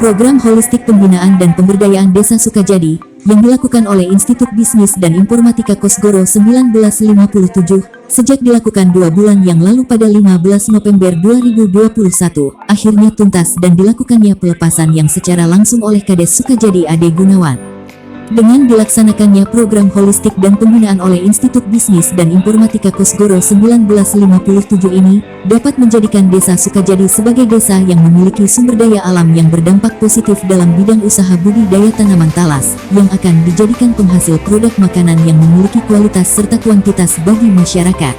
Program holistik pembinaan dan pemberdayaan Desa Sukajadi yang dilakukan oleh Institut Bisnis dan Informatika Kosgoro 1957 sejak dilakukan 2 bulan yang lalu pada 15 November 2021 akhirnya tuntas dan dilakukannya pelepasan yang secara langsung oleh Kades Sukajadi Ade Gunawan. Dengan dilaksanakannya program holistik dan pembinaan oleh Institut Bisnis dan Informatika Kosgoro 1957 ini, dapat menjadikan Desa Sukajadi sebagai desa yang memiliki sumber daya alam yang berdampak positif dalam bidang usaha budidaya tanaman talas, yang akan dijadikan penghasil produk makanan yang memiliki kualitas serta kuantitas bagi masyarakat.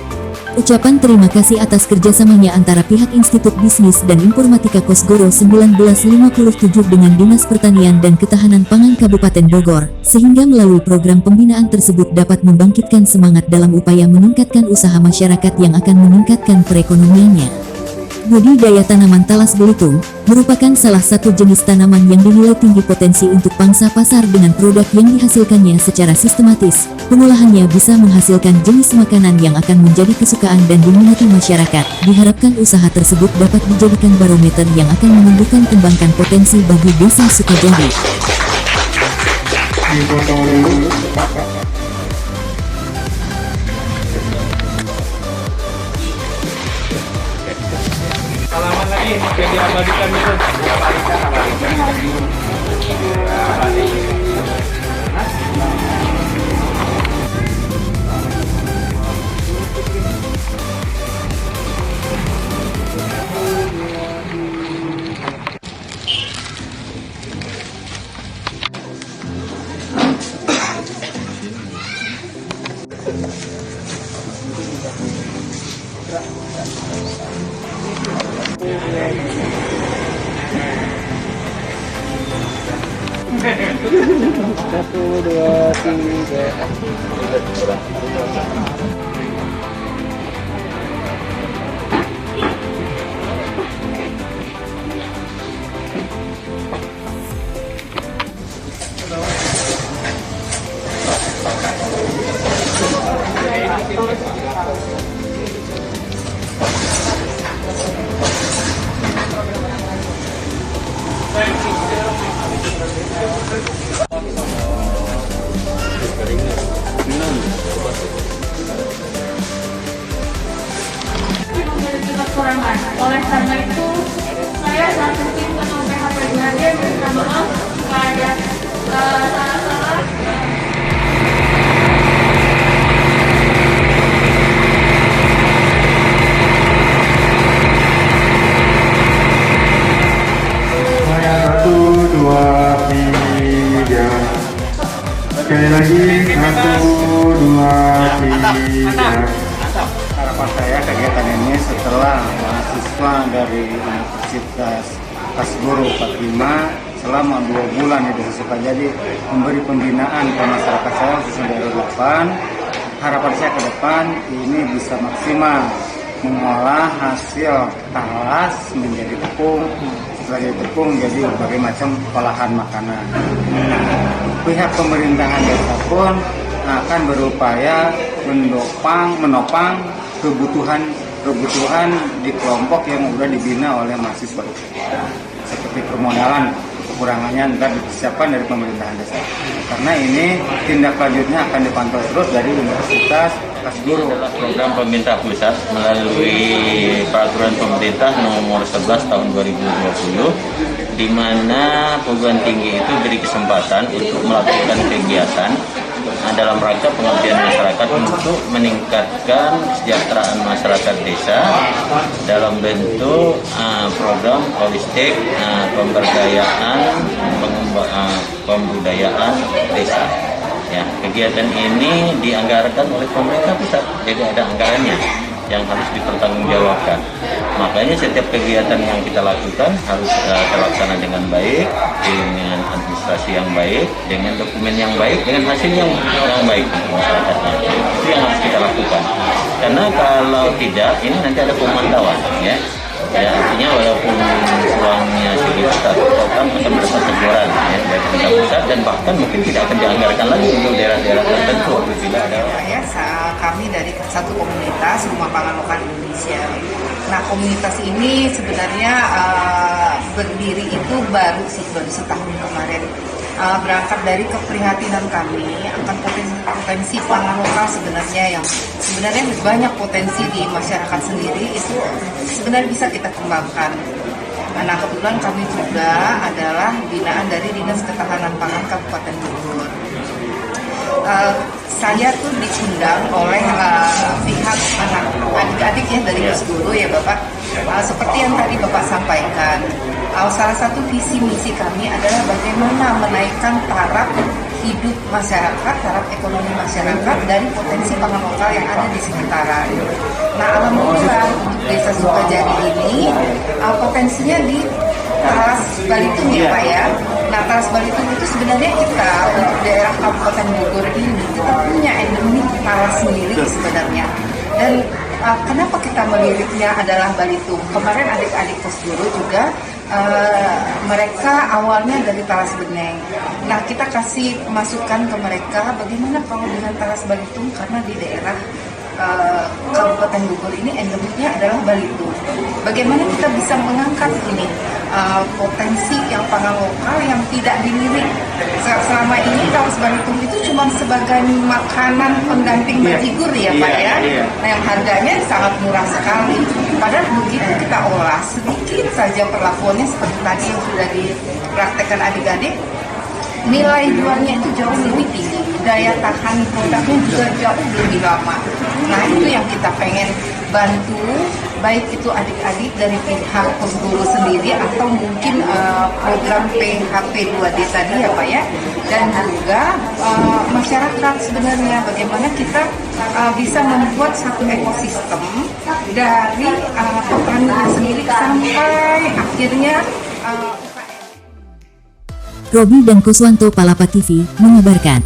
Ucapan terima kasih atas kerjasamanya antara pihak Institut Bisnis dan Informatika Kosgoro 1957 dengan Dinas Pertanian dan Ketahanan Pangan Kabupaten Bogor, sehingga melalui program pembinaan tersebut dapat membangkitkan semangat dalam upaya meningkatkan usaha masyarakat yang akan meningkatkan perekonomiannya. Budidaya tanaman talas belitung merupakan salah satu jenis tanaman yang dinilai tinggi potensi untuk pangsa pasar dengan produk yang dihasilkannya secara sistematis. Pengolahannya bisa menghasilkan jenis makanan yang akan menjadi kesukaan dan diminati masyarakat. Diharapkan usaha tersebut dapat dijadikan barometer yang akan menumbuhkan kembangkan potensi bagi Desa Sukajadi. Halaman lagi yang diabadikan itu. Satu, dua, tiga. Kekurangan. Oleh karena itu, saya saat ini ketua PHP BHD minta maaf kepada salah-salah. Satu, dua, tiga. Sekali lagi, satu, dua, tiga. Harapan saya kegiatan ini setelah mahasiswa dari Universitas Kosgoro 45 selama 2 bulan di Desa Sukajadi memberi pembinaan ke masyarakat saya khususnya dari 8. Harapan saya ke depan ini bisa maksimal mengolah hasil talas menjadi tepung, setelah jadi tepung jadi berbagai macam olahan makanan. Pihak pemerintahan desa pun akan berupaya menopang kebutuhan di kelompok yang sudah dibina oleh mahasiswa itu, seperti permodalan kekurangannya dan disiapkan dari pemerintahan desa. Karena ini tindak lanjutnya akan dipantau terus dari Universitas Kosgoro. Program pemerintah pusat melalui peraturan pemerintah nomor 11 tahun 2020, di mana perguruan tinggi itu beri kesempatan untuk melakukan kegiatan dalam rangka pengabdian masyarakat untuk meningkatkan kesejahteraan masyarakat desa dalam bentuk program holistik pemberdayaan pembudayaan desa. Ya, kegiatan ini dianggarkan oleh pemerintah pusat, jadi ada anggarannya yang harus dipertanggungjawabkan. Makanya setiap kegiatan yang kita lakukan harus terlaksana dengan baik, dengan administrasi yang baik, dengan dokumen yang baik, dengan hasil yang baik untuk masyarakatnya. Itu yang harus kita lakukan. Karena kalau tidak, ini nanti ada pemantauan, ya. Ya, artinya walaupun uangnya segitu, program akan mendapat teguran ya, dari pemerintah pusat dan bahkan mungkin tidak akan dianggarkan lagi untuk daerah-daerah tertentu apabila ada. Kami dari satu komunitas Rumah Pangan Lokal Indonesia. Nah, komunitas ini sebenarnya berdiri itu baru setahun kemarin. Berangkat dari keprihatinan kami akan potensi pangan lokal sebenarnya yang sebenarnya banyak potensi di masyarakat sendiri itu sebenarnya bisa kita kembangkan. Nah, kebetulan kami juga adalah binaan dari Dinas Ketahanan Pangan Kabupaten Bogor. Saya tuh diundang oleh pihak adik-adik ya dari Kosgoro ya Bapak. Seperti yang tadi Bapak sampaikan, salah satu visi misi kami adalah bagaimana menaikkan taraf hidup masyarakat, taraf ekonomi masyarakat dari potensi pangan lokal yang ada di sekitaran. Nah, alhamdulillah untuk Desa Sukajadi ini potensinya di Talas Balitung ya Pak ya. Nah, Talas Balitung itu sebenarnya kita untuk daerah Kabupaten Bogor ini kita punya endemik talas sendiri sebenarnya. Dan kenapa kita meliriknya adalah Balitung? Kemarin adik-adik Kosgoro juga mereka awalnya dari Talas Beneng. Nah, kita kasih masukan ke mereka bagaimana kalau dengan Talas Balitung karena di daerah Kabupaten Bogor ini endemiknya adalah Balitung. Bagaimana kita bisa mengangkat ini potensi yang pangan lokal yang tidak dilirik. Selama ini Talas Balitung itu cuma sebagai makanan pendamping bajigur ya Pak ya. Nah, yang harganya sangat murah sekali. Padahal begitu kita olah sedikit saja perlakuannya seperti tadi yang sudah dipraktekkan adik-adik, nilai jualnya itu jauh lebih tinggi, daya tahan produknya juga jauh lebih lama. Nah, itu yang kita pengen bantu, baik itu adik-adik dari pihak Kosgoro sendiri atau mungkin program PHP 2D tadi ya Pak ya, dan juga masyarakat sebenarnya bagaimana kita bisa membuat satu ekosistem dari petani sendiri sampai akhirnya Robi dan Koswanto Palapa TV mengabarkan.